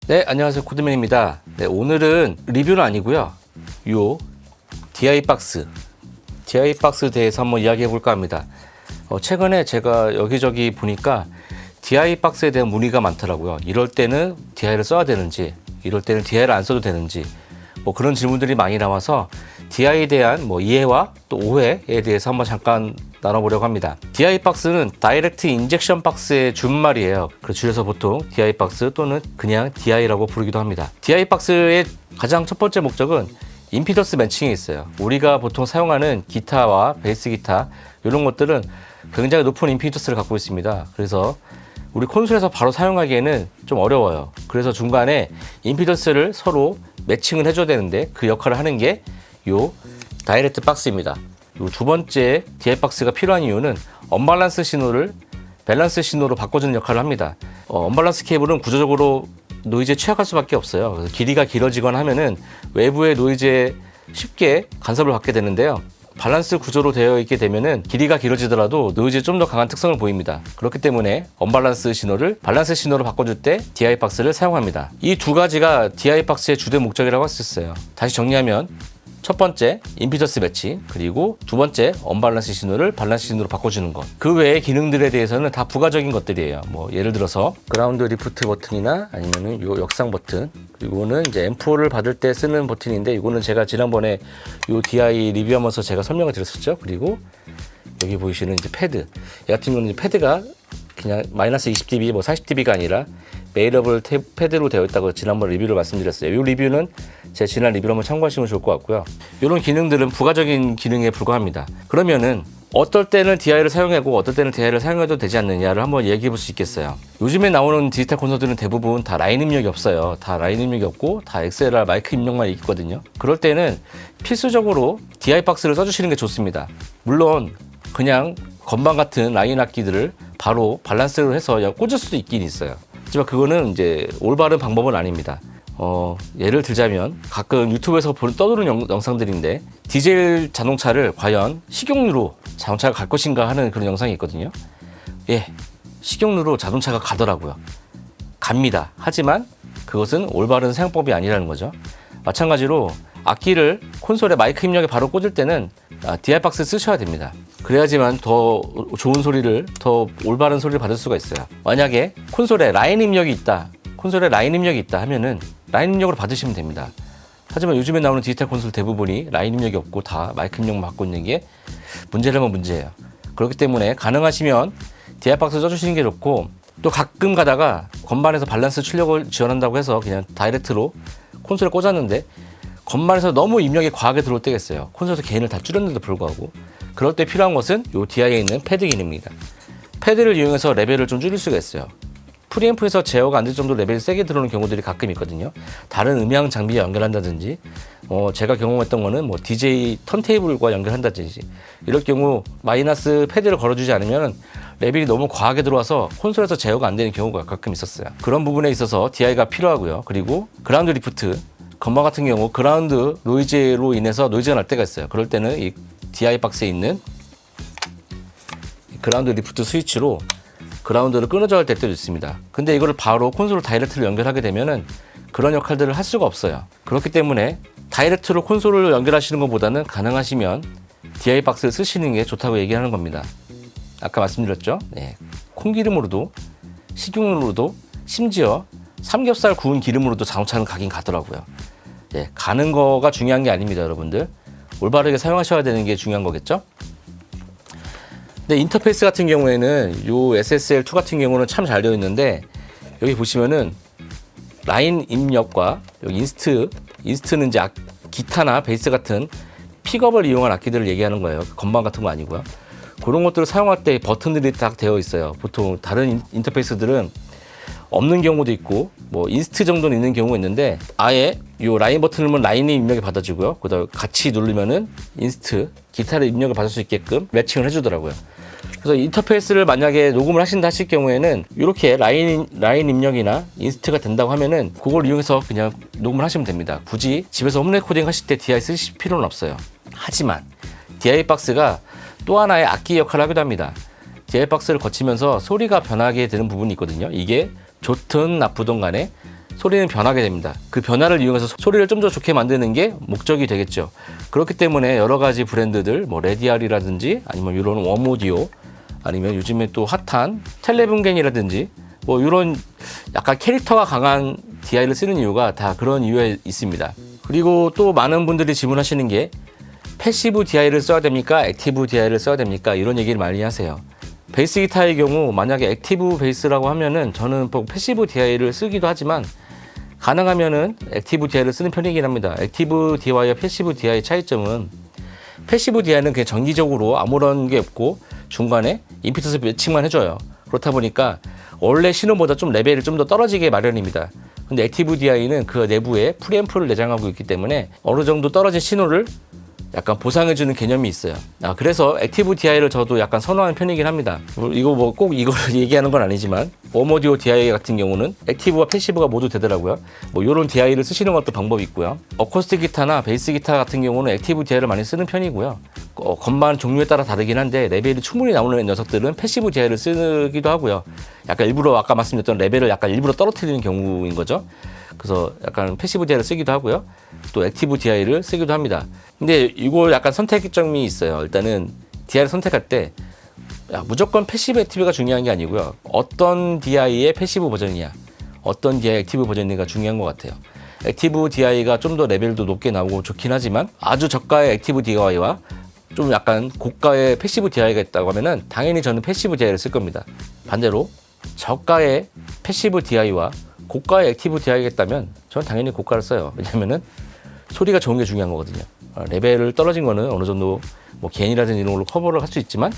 네, 안녕하세요. 코드맨입니다. 네, 오늘은 리뷰는 아니고요. 요 DI 박스에 대해서 한번 이야기해 볼까 합니다. 최근에 제가 여기저기 보니까 DI 박스에 대한 문의가 많더라고요. 이럴 때는 DI를 써야 되는지, 이럴 때는 DI를 안 써도 되는지, 그런 질문들이 많이 나와서 DI에 대한 이해와 또 오해에 대해서 한번 잠깐 나눠보려고 합니다. DI 박스는 다이렉트 인젝션 박스의 준말이에요. 줄여서 보통 DI 박스 또는 그냥 DI라고 부르기도 합니다. DI 박스의 가장 첫 번째 목적은 임피던스 매칭이 있어요. 우리가 보통 사용하는 기타와 베이스 기타 이런 것들은 굉장히 높은 임피던스를 갖고 있습니다. 그래서 우리 콘솔에서 바로 사용하기에는 좀 어려워요. 그래서 중간에 임피던스를 서로 매칭을 해줘야 되는데 그 역할을 하는 게 요 다이렉트 박스입니다. 요 두 번째 DI 박스가 필요한 이유는 언밸런스 신호를 밸런스 신호로 바꿔주는 역할을 합니다. 언밸런스 케이블은 구조적으로 노이즈에 취약할 수밖에 없어요. 그래서 길이가 길어지거나 하면은 외부의 노이즈에 쉽게 간섭을 받게 되는데요. 밸런스 구조로 되어 있게 되면은 길이가 길어지더라도 노이즈에 좀 더 강한 특성을 보입니다. 그렇기 때문에 언밸런스 신호를 밸런스 신호로 바꿔줄 때 DI 박스를 사용합니다. 이 두 가지가 DI 박스의 주된 목적이라고 할 수 있어요. 다시 정리하면 첫 번째 임피던스 매치, 그리고 두 번째 언밸런스 신호를 밸런스 신호로 바꿔주는 것. 그 외의 기능들에 대해서는 다 부가적인 것들이에요. 예를 들어서 그라운드 리프트 버튼이나 아니면은 요 역상 버튼, 그리고는 이제 M4를 받을 때 쓰는 버튼인데 이거는 제가 지난번에 요 DI 리뷰하면서 제가 설명을 드렸었죠. 그리고 여기 보이시는 이제 패드, 이 같은 경우는 패드가 그냥 마이너스 20dB, 40dB가 아니라 메이러블 패드로 되어 있다고 지난번 리뷰를 말씀드렸어요. 이 리뷰는 제 지난 리뷰를 한번 참고하시면 좋을 것 같고요. 이런 기능들은 부가적인 기능에 불과합니다. 그러면은 어떨 때는 DI를 사용하고 어떨 때는 DI를 사용해도 되지 않느냐를 한번 얘기해 볼 수 있겠어요. 요즘에 나오는 디지털 콘솔들은 대부분 다 라인 입력이 없어요. 다 라인 입력이 없고 다 XLR 마이크 입력만 있거든요. 그럴 때는 필수적으로 DI 박스를 써주시는 게 좋습니다. 물론 그냥 건반 같은 라인 악기들을 바로 밸런스로 해서 꽂을 수도 있긴 있어요. 하지만 그거는 이제 올바른 방법은 아닙니다. 예를 들자면 가끔 유튜브에서 떠도는 영상들인데 디젤 자동차를 과연 식용유로 자동차가 갈 것인가 하는 그런 영상이 있거든요. 예, 식용유로 자동차가 가더라고요. 갑니다. 하지만 그것은 올바른 사용법이 아니라는 거죠. 마찬가지로 악기를 콘솔에 마이크 입력에 바로 꽂을 때는 DI 박스 쓰셔야 됩니다. 그래야지만 더 좋은 소리를, 더 올바른 소리를 받을 수가 있어요. 만약에 콘솔에 라인 입력이 있다 하면은 라인 입력으로 받으시면 됩니다. 하지만 요즘에 나오는 디지털 콘솔 대부분이 라인 입력이 없고 다 마이크 입력만 받고 있는 게 문제라면 문제예요. 그렇기 때문에 가능하시면 DI 박스 써주시는 게 좋고, 또 가끔 가다가 건반에서 밸런스 출력을 지원한다고 해서 그냥 다이렉트로 콘솔에 꽂았는데 건반에서 너무 입력이 과하게 들어올 때가 있어요. 콘솔에서 게인을 다 줄였는데도 불구하고. 그럴 때 필요한 것은 이 DI에 있는 패드 기능입니다. 패드를 이용해서 레벨을 좀 줄일 수가 있어요. 프리앰프에서 제어가 안 될 정도로 레벨이 세게 들어오는 경우들이 가끔 있거든요. 다른 음향 장비에 연결한다든지, 제가 경험했던 거는 DJ 턴테이블과 연결한다든지, 이럴 경우 마이너스 패드를 걸어주지 않으면 레벨이 너무 과하게 들어와서 콘솔에서 제어가 안 되는 경우가 가끔 있었어요. 그런 부분에 있어서 DI가 필요하고요. 그리고 그라운드 리프트, 건반 같은 경우 그라운드 노이즈로 인해서 노이즈가 날 때가 있어요. 그럴 때는 이 DI 박스에 있는 그라운드 리프트 스위치로 그라운드를 끊어줘야 할 때도 있습니다. 근데 이거를 바로 콘솔로 다이렉트로 연결하게 되면은 그런 역할들을 할 수가 없어요. 그렇기 때문에 다이렉트로 콘솔을 연결하시는 것보다는 가능하시면 DI 박스를 쓰시는 게 좋다고 얘기하는 겁니다. 아까 말씀드렸죠? 네. 콩기름으로도, 식용유로도, 심지어 삼겹살 구운 기름으로도 자동차는 가긴 가더라고요. 예, 가는 거가 중요한 게 아닙니다, 여러분들. 올바르게 사용하셔야 되는 게 중요한 거겠죠? 근데 인터페이스 같은 경우에는 요 SSL2 같은 경우는 참 잘 되어 있는데, 여기 보시면은 라인 입력과 여기 인스트는 이제 기타나 베이스 같은 픽업을 이용한 악기들을 얘기하는 거예요. 건반 같은 거 아니고요. 그런 것들을 사용할 때 버튼들이 딱 되어 있어요. 보통 다른 인터페이스들은 없는 경우도 있고 인스트 정도는 있는 경우가 있는데 아예 요 라인 버튼을 누르면 라인이 입력이 받아지고요. 그다음에 같이 누르면은 인스트 기타를 입력을 받을 수 있게끔 매칭을 해주더라고요. 그래서 인터페이스를 만약에 녹음을 하신다 하실 경우에는 이렇게 라인 입력이나 인스트가 된다고 하면은 그걸 이용해서 그냥 녹음을 하시면 됩니다. 굳이 집에서 홈 레코딩 하실 때 DI 쓰실 필요는 없어요. 하지만 DI 박스가 또 하나의 악기 역할을 하기도 합니다. DI 박스를 거치면서 소리가 변하게 되는 부분이 있거든요. 이게 좋든 나쁘든 간에 소리는 변하게 됩니다. 그 변화를 이용해서 소리를 좀 더 좋게 만드는 게 목적이 되겠죠. 그렇기 때문에 여러 가지 브랜드들, 뭐 레디알이라든지 아니면 이런 웜오디오, 아니면 요즘에 또 핫한 텔레분겐이라든지 뭐 이런 약간 캐릭터가 강한 DI를 쓰는 이유가 다 그런 이유에 있습니다. 그리고 또 많은 분들이 질문하시는 게 패시브 DI를 써야 됩니까? 액티브 DI를 써야 됩니까? 이런 얘기를 많이 하세요. 베이스 기타의 경우 만약에 액티브 베이스라고 하면은 저는 패시브 DI를 쓰기도 하지만 가능하면은 액티브 DI를 쓰는 편이긴 합니다. 액티브 DI와 패시브 DI의 차이점은 패시브 DI는 그냥 정기적으로 아무런 게 없고 중간에 임피턴스 매칭만 해줘요. 그렇다 보니까 원래 신호보다 좀 레벨이 좀 더 떨어지게 마련입니다. 근데 액티브 DI는 그 내부에 프리앰프를 내장하고 있기 때문에 어느 정도 떨어진 신호를 약간 보상해주는 개념이 있어요. 그래서 액티브 DI를 저도 약간 선호하는 편이긴 합니다. 이거 뭐 꼭 이걸 얘기하는 건 아니지만 웜오디오 DI 같은 경우는 액티브와 패시브가 모두 되더라고요. 뭐 이런 DI를 쓰시는 것도 방법이 있고요. 어쿠스틱 기타나 베이스 기타 같은 경우는 액티브 DI를 많이 쓰는 편이고요. 건반 종류에 따라 다르긴 한데 레벨이 충분히 나오는 녀석들은 패시브 DI를 쓰기도 하고요. 약간 일부러 아까 말씀드렸던 레벨을 약간 일부러 떨어뜨리는 경우인 거죠. 그래서 약간 패시브 DI를 쓰기도 하고요. 또 액티브 DI를 쓰기도 합니다. 근데 이거 약간 선택점이 있어요. 일단은 DI를 선택할 때 무조건 패시브 액티브가 중요한 게 아니고요. 어떤 DI의 패시브 버전이냐, 어떤 DI의 액티브 버전이냐가 중요한 것 같아요. 액티브 DI가 좀 더 레벨도 높게 나오고 좋긴 하지만 아주 저가의 액티브 DI와 좀 약간 고가의 패시브 DI가 있다고 하면은 당연히 저는 패시브 DI를 쓸 겁니다. 반대로 저가의 패시브 DI와 고가의 액티브 DI가 있다면 저는 당연히 고가를 써요. 왜냐면은 소리가 좋은 게 중요한 거거든요. 레벨을 떨어진 거는 어느 정도 뭐 개인이라든지 이런 걸로 커버를 할 수 있지만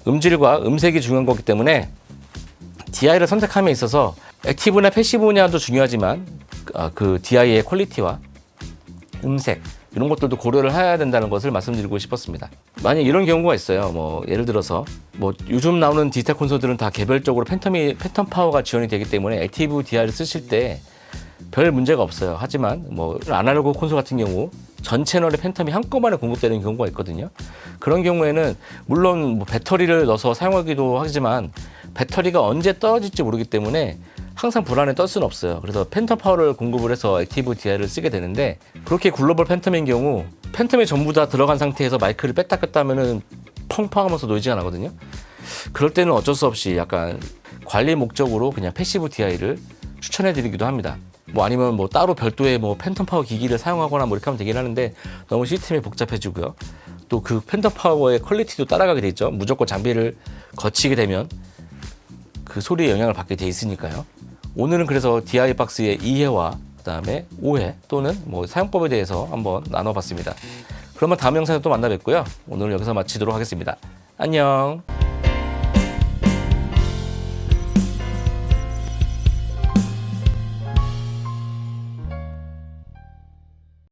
음질과 음색이 중요한 거기 때문에 DI를 선택함에 있어서 액티브나 패시브냐도 중요하지만 그 DI의 퀄리티와 음색 이런 것들도 고려를 해야 된다는 것을 말씀드리고 싶었습니다. 만약 이런 경우가 있어요. 뭐 예를 들어서 뭐 요즘 나오는 디지털 콘솔들은 다 개별적으로 팬텀 파워가 지원이 되기 때문에 액티브 DI를 쓰실 때 별 문제가 없어요. 하지만 뭐 아날로그 콘솔 같은 경우 전 채널의 팬텀이 한꺼번에 공급되는 경우가 있거든요. 그런 경우에는 물론 뭐 배터리를 넣어서 사용하기도 하지만 배터리가 언제 떨어질지 모르기 때문에 항상 불안에 떨 수는 없어요. 그래서 팬텀 파워를 공급을 해서 액티브 DI를 쓰게 되는데 그렇게 글로벌 팬텀인 경우 팬텀이 전부 다 들어간 상태에서 마이크를 뺐다 꼈다 하면은 펑펑 하면서 노이즈가 나거든요. 그럴 때는 어쩔 수 없이 약간 관리 목적으로 그냥 패시브 DI를 추천해 드리기도 합니다. 뭐 아니면 뭐 따로 별도의 뭐 팬텀 파워 기기를 사용하거나 뭐 이렇게 하면 되긴 하는데 너무 시스템이 복잡해지고요. 또 그 팬텀 파워의 퀄리티도 따라가게 돼 있죠. 무조건 장비를 거치게 되면 그 소리에 영향을 받게 돼 있으니까요. 오늘은 그래서 DI 박스의 이해와 그다음에 오해 또는 뭐 사용법에 대해서 한번 나눠봤습니다. 그러면 다음 영상에서 또 만나 뵙고요. 오늘 여기서 마치도록 하겠습니다. 안녕.